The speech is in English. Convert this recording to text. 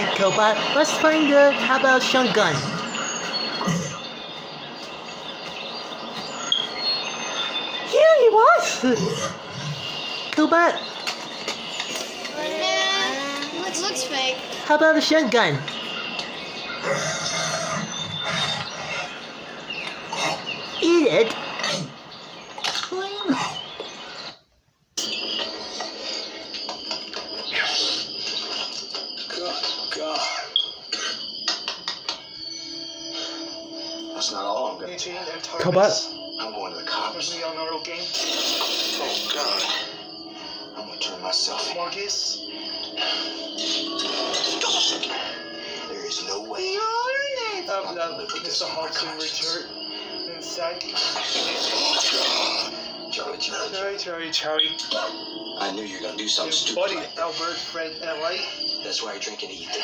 Alright, Koba, let's find the how about shotgun? Here he was! Koba, Looks fake. how about a shotgun? Eat it! God. That's not all I'm gonna do. Koba. I'm going to the cops. game. Oh, God. I'm gonna turn myself in. Marcus. There is no way. I'm gonna live with this Mr. on my Hudson conscience. Richard. Inside. Charlie. Charlie. I knew you were gonna do something Your stupid buddy, like that. Albert, Fred, L.A. That's why you're drinking and eating.